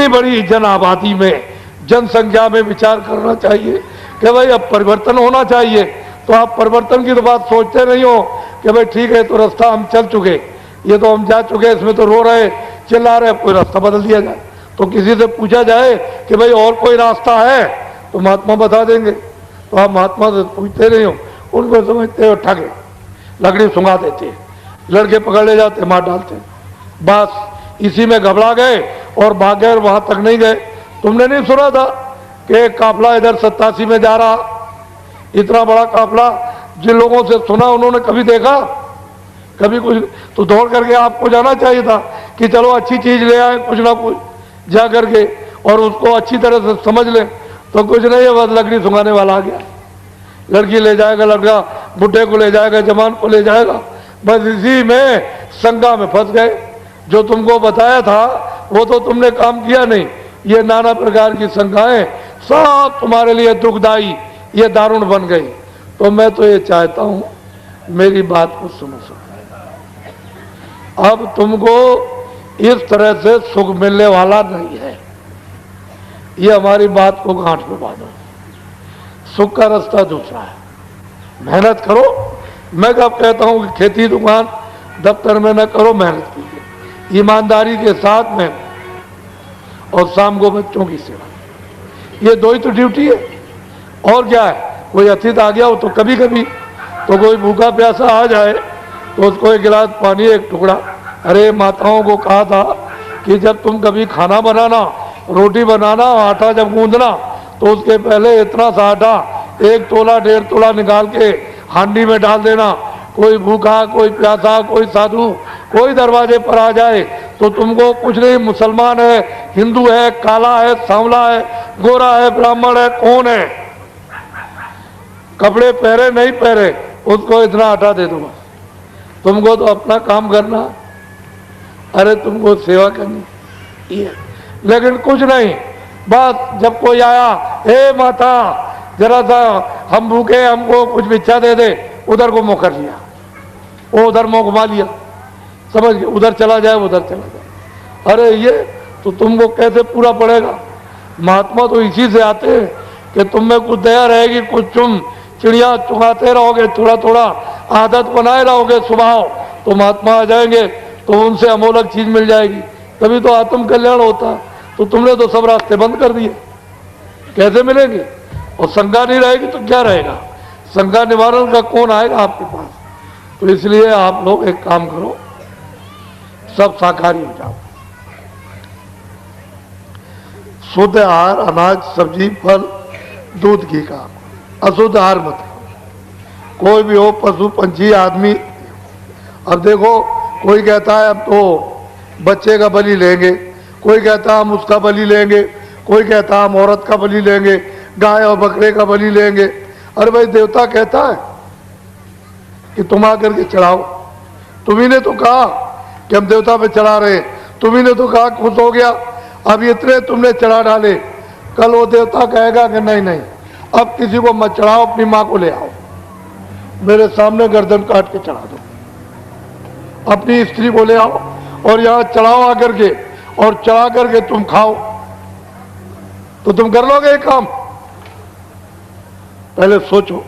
इतनी बड़ी जन आबादी में, जनसंख्या में विचार करना चाहिए कि भाई अब परिवर्तन होना चाहिए। तो आप परिवर्तन की तो बात सोचते नहीं हो कि भाई ठीक है तो रास्ता हम चल चुके, ये तो हम जा चुके, इसमें तो रो रहे चिल्ला रहे, कोई रास्ता बदल दिया जाए। तो किसी से पूछा जाए कि भाई और कोई रास्ता है तो महात्मा बता देंगे। तो आप महात्मा से पूछते नहीं हो, उनको समझते हो ठगे, लकड़ी सुंगा देते, लड़के पकड़ ले जाते, मार डालते। बस इसी में घबरा गए और भाग गए, वहां तक नहीं गए। तुमने नहीं सुना था कि काफला इधर 87 में जा रहा, इतना बड़ा काफला, जिन लोगों से सुना उन्होंने कभी देखा, कभी कुछ, तो दौड़ करके आपको जाना चाहिए था कि चलो अच्छी चीज ले आए कुछ ना कुछ जा करके और उसको अच्छी तरह से समझ लें। तो कुछ नहीं है, बस लकड़ी सुंगाने वाला आ गया, लड़की ले जाएगा, लड़का बुढ़े को ले जाएगा, जवान को ले जाएगा। बस इसी में संगा में फंस गए। जो तुमको बताया था वो तो तुमने काम किया नहीं। ये नाना प्रकार की संगाएं सब तुम्हारे लिए दुखदाई, ये दारुण बन गई। तो मैं तो ये चाहता हूं मेरी बात को सुनो। अब तुमको इस तरह से सुख मिलने वाला नहीं है, ये हमारी बात को गांठ में बांधो। सुख का रास्ता दूसरा है, मेहनत करो। मैं कब कहता हूं कि खेती दुकान दफ्तर में न करो, मेहनत कीजिए ईमानदारी के साथ में, और शाम को बच्चों की सेवा। ये दो ही तो ड्यूटी है, और क्या है। कोई अतिथि आ गया हो तो कभी कभी तो कोई भूखा प्यासा आ जाए तो उसको एक गिलास पानी, एक टुकड़ा। अरे माताओं को कहा था कि जब तुम कभी खाना बनाना, रोटी बनाना, आटा जब गूंदना तो उसके पहले इतना सा आटा 1 तोला 1.5 तोला निकाल के हांडी में डाल देना। कोई भूखा, कोई प्यासा, कोई साधु, कोई दरवाजे पर आ जाए तो तुमको कुछ नहीं, मुसलमान है, हिंदू है, काला है, सांवला है, गोरा है, ब्राह्मण है, कौन है, कपड़े पहरे नहीं पहरे, उसको इतना आटा दे दूंगा। तुमको तो अपना काम करना, अरे तुमको सेवा करनी ये, लेकिन कुछ नहीं। बस जब कोई आया, हे माता जरा सा हम भूखे, हमको कुछ भिक्षा दे दे, उधर को मुँह कर लिया, वो उधर मुँह घुमा लिया, समझ गए, उधर चला जाए, उधर चला जाए। अरे ये तो तुमको कैसे पूरा पड़ेगा। महात्मा तो इसी से आते हैं कि तुम में कुछ दया रहेगी, कुछ तुम चिड़िया चुगाते रहोगे, थोड़ा थोड़ा आदत बनाए रहोगे स्वभाव, तो महात्मा आ जाएंगे, तो उनसे अमोलक चीज मिल जाएगी, तभी तो आत्म कल्याण होता। तो तुमने तो सब रास्ते बंद कर दिए, कैसे मिलेंगे। और संज्ञा नहीं रहेगी तो क्या रहेगा, संज्ञा निवारण का कौन आएगा आपके पास। तो इसलिए आप लोग एक काम करो, सब शाकाहारी हो जाओ। शुद्ध आहार, अनाज, सब्जी, फल, दूध, घी का। अशुद्ध आहार मत खाओ, कोई भी हो, पशु, पंछी, आदमी। अब देखो, कोई कहता है अब तो बच्चे का बलि लेंगे, कोई कहता हम उसका बलि लेंगे, कोई कहता हम औरत का बलि लेंगे, गाय और बकरे का बलि लेंगे। अरे भाई, देवता कहता है कि तुम आकर के चढ़ाओ। तुम्ही ने तो कहा कि हम देवता पे चढ़ा रहे, तुम्ही ने तो कहा खुश हो गया, अब इतने तुमने चढ़ा डाले, कल वो देवता कहेगा कि नहीं नहीं अब किसी को मत चढ़ाओ, अपनी माँ को ले आओ, मेरे सामने गर्दन काट के चढ़ा दो, अपनी स्त्री को ले आओ और यहां चढ़ाओ आकर के, और चढ़ा करके तुम खाओ। तो तुम कर लोगे एक काम, पहले सोचो।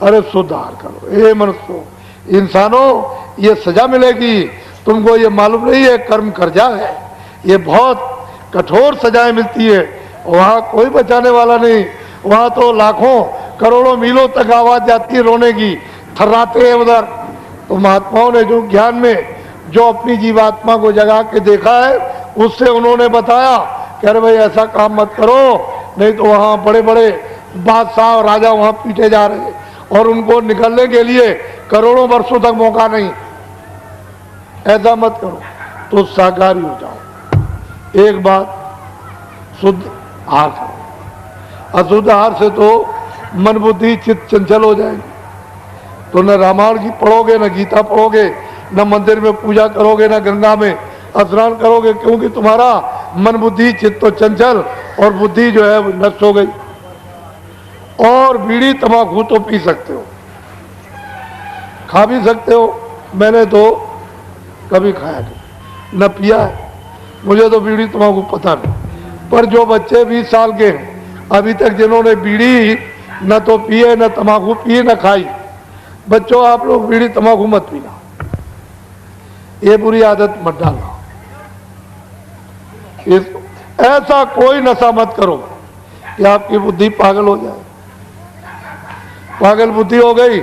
अरे शुद्ध आहार करो। हे मनुष्यों, इंसानों, ये सजा मिलेगी तुमको, ये मालूम नहीं है, कर्म कर्जा है, ये बहुत कठोर सजाएं मिलती है। वहां कोई बचाने वाला नहीं, वहां तो लाखों करोड़ों मीलों तक आवाज जाती है रोने की, थर्राते हैं उधर। तो महात्माओं ने जो ज्ञान में जो अपनी जीवात्मा को जगा के देखा है, उससे उन्होंने बताया कि अरे भाई ऐसा काम मत करो, नहीं तो वहां बड़े बड़े बादशाह और राजा वहां पीटे जा रहे हैं और उनको निकलने के लिए करोड़ों वर्षों तक मौका नहीं, ऐसा मत करो। तो शाकाहारी हो जाओ। एक बात, शुद्ध आहार करो। अशुद्ध आहार से तो मन बुद्धि चित्त चंचल हो जाएगी। तो न रामायण की पढ़ोगे, न गीता पढ़ोगे, न मंदिर में पूजा करोगे, न गंगा में स्नान करोगे, क्योंकि तुम्हारा मन बुद्धि चित्त तो चंचल और बुद्धि जो है नष्ट हो गई। और बीड़ी तंबाकू तो पी सकते हो, खा भी सकते हो, मैंने तो कभी खाया नहीं, न पिया है, मुझे तो बीड़ी तंबाकू पता नहीं। पर जो बच्चे 20 साल के हैं अभी तक जिन्होंने बीड़ी न तो पिए न तंबाकू पिए न खाई, बच्चों आप लोग बीड़ी तंबाकू मत पीना, ये बुरी आदत मत डालना। ऐसा कोई नशा मत करो कि आपकी बुद्धि पागल हो जाए। पागल बुद्धि हो गई,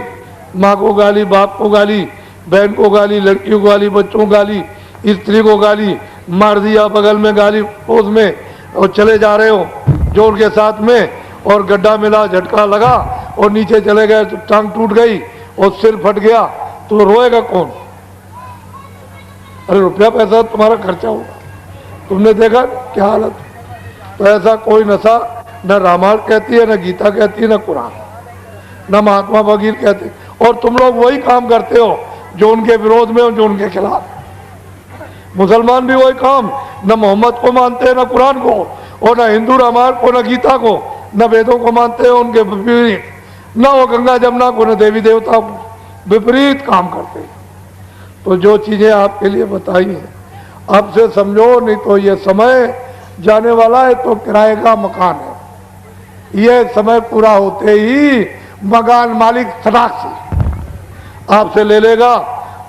माँ को गाली, बाप को गाली, बहन को गाली, लड़कियों को गाली, बच्चों को गाली, स्त्री को गाली, मार दिया बगल में गाली पोज में, और चले जा रहे हो जोर के साथ में, और गड्ढा मिला, झटका लगा और नीचे चले गए तो टांग टूट गई और सिर फट गया, तो रोएगा कौन? अरे रुपया पैसा तुम्हारा खर्चा होगा, तुमने देखा क्या हालत। तो ऐसा कोई नशा न रामायण कहती है, न गीता कहती है, न कुरान, न महात्मा फकीर कहते। और तुम लोग वही काम करते हो जो उनके विरोध में हो, जो उनके खिलाफ। मुसलमान भी वही काम, न मोहम्मद को मानते हैं, न कुरान को, और न हिंदू रामायण को, न गीता को, न वेदों को मानते हैं, उनके विपरीत, न वो गंगा जमुना को, न देवी देवता को, विपरीत काम करते हैं। तो जो चीजें आपके लिए बताई हैं अब से समझो, नहीं तो ये समय जाने वाला है तो किराए का मकान है। ये समय पूरा होते ही मकान मालिक सटाक से आपसे ले लेगा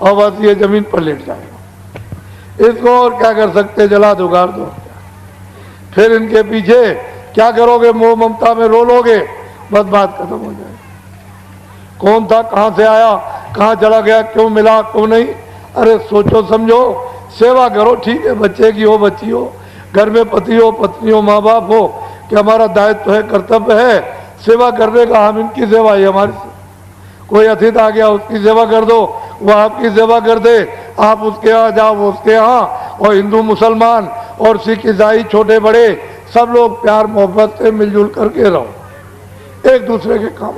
और बस ये जमीन पर लेट जाएगा। इसको और क्या कर सकते, जला दो, गाड़ दो। फिर इनके पीछे क्या करोगे, मोह ममता में रो लोगे, बस बात खत्म हो जाएगी। कौन था, कहां से आया, कहां चला गया, क्यों मिला, क्यों नहीं। अरे सोचो समझो, सेवा करो, ठीक है, बच्चे की हो, बच्ची हो, घर में पति हो, पत्नी हो, माँ बाप हो, कि हमारा दायित्व है, कर्तव्य है सेवा करने का। हम इनकी सेवा है हमारी। कोई अतिथि आ गया, उसकी सेवा कर दो, वो आपकी सेवा कर दे, आप उसके यहाँ जाओ, वो उसके यहाँ। और हिंदू मुसलमान और सिख ईसाई छोटे बड़े सब लोग प्यार मोहब्बत से मिलजुल करके रहो, एक दूसरे के काम।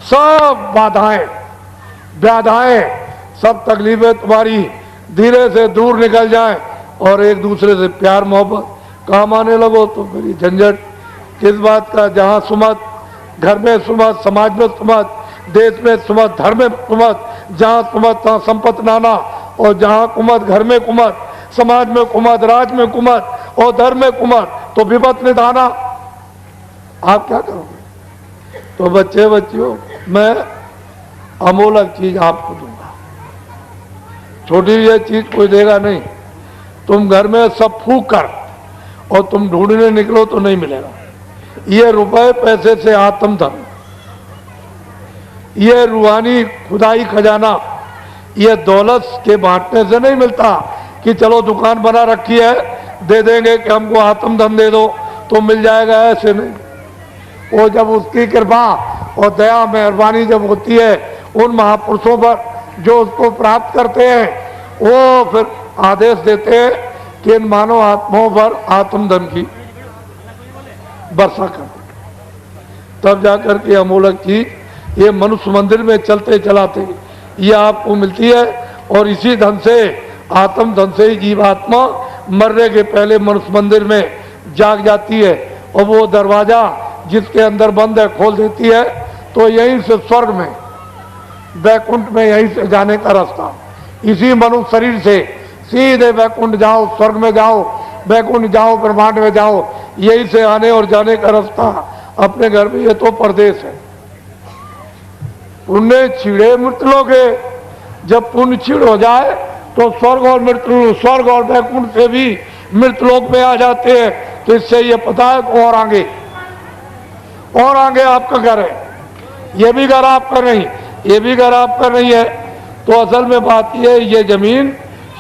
सब बाधाएं व्याधाएं सब तकलीफें तुम्हारी धीरे से दूर निकल जाएं और एक दूसरे से प्यार मोहब्बत काम आने लगो। तो फिर ये झंझट किस बात का, जहां सुमत, घर में सुमत, समाज में सुमत, देश में सुमत, धर्म में सुमत, जहां सुमत तहां संपत नाना, और जहां कुमत घर में कुमत, समाज में कुमत, राज में कुमत और धर्म में कुमत, तो विपत निधाना। आप क्या करोगे? तो बच्चे बच्चियों, मैं अमोलक चीज आपको दूंगा, छोटी ये चीज कोई देगा नहीं। तुम घर में सब फूक कर और तुम ढूंढने निकलो तो नहीं मिलेगा। ये रुपए पैसे से आत्म धन, ये रूहानी खुदाई खजाना, ये दौलत के बांटने से नहीं मिलता कि चलो दुकान बना रखी है दे देंगे कि हमको आत्म धन दे दो तो मिल जाएगा, ऐसे नहीं। वो जब उसकी कृपा और दया मेहरबानी जब होती है उन महापुरुषों पर जो उसको प्राप्त करते हैं, वो फिर आदेश देते हैं कि इन मानव आत्माओं पर आत्मधन की वर्षा कर दे। तब जाकर के अमोलक चीज ये मनुष्य मंदिर में चलते चलाते ये आपको मिलती है। और इसी धन से, आत्म धन से ही जीवात्मा मरने के पहले मनुष्य मंदिर में जाग जाती है और वो दरवाजा जिसके अंदर बंद है खोल देती है, तो यहीं से स्वर्ग में, वैकुंठ में, यहीं से जाने का रास्ता। इसी मनुष्य शरीर से सीधे वैकुंठ जाओ, स्वर्ग में जाओ, वैकुंठ जाओ, ब्रह्मांड में जाओ, यहीं से आने और जाने का रास्ता अपने घर में। ये तो परदेश है। पुण्य छिड़े मृतलोक है, जब पुण्य छिड़ हो जाए तो स्वर्ग और मृत्यु, स्वर्ग और वैकुंठ से भी मृतलोक में आ जाते हैं। तो इससे ये पता है कि और आगे आपका घर है, ये भी घर आपका नहीं, ये भी घर आपका नहीं है। तो असल में बात ये है, ये जमीन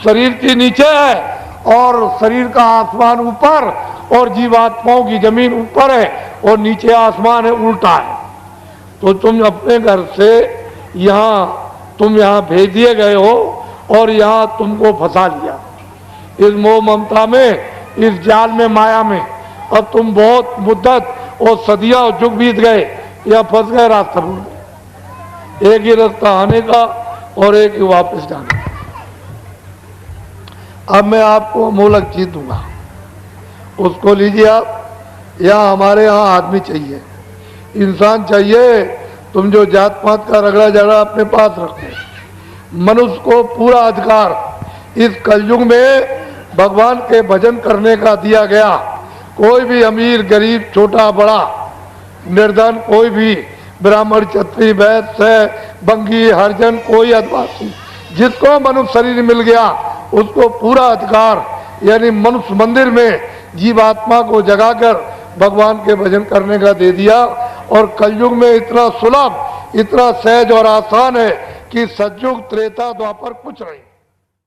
शरीर के नीचे है और शरीर का आसमान ऊपर, और जीवात्माओं की जमीन ऊपर है और नीचे आसमान है, उल्टा है। तो तुम अपने घर से तुम यहाँ भेज दिए गए हो और यहाँ तुमको फंसा लिया इस मोह ममता में, इस जाल में, माया में। अब तुम बहुत मुद्दत और सदियां और जुग बीत गए, या फंस गए, रास्ता भूल गए। एक ही रास्ता आने का और एक ही वापस जाने का। अब मैं आपको अमोलक चीज दूंगा, उसको लीजिए आप। यहाँ हमारे यहाँ आदमी चाहिए, इंसान चाहिए। तुम जो जात पात का रगड़ा झगड़ा अपने पास रखो। मनुष्य को पूरा अधिकार इस कलयुग में भगवान के भजन करने का दिया गया। कोई भी अमीर गरीब छोटा बड़ा निर्धन कोई भी ब्राह्मण क्षत्रिय वैश्य बंगी हरिजन कोई आदिवासी जिसको मनुष्य शरीर मिल गया उसको पूरा अधिकार यानी मनुष्य मंदिर में जीवात्मा को जगाकर भगवान के भजन करने का दे दिया। और कलयुग में इतना सुलभ इतना सहज और आसान है कि सतयुग त्रेता द्वापर कुछ नहीं।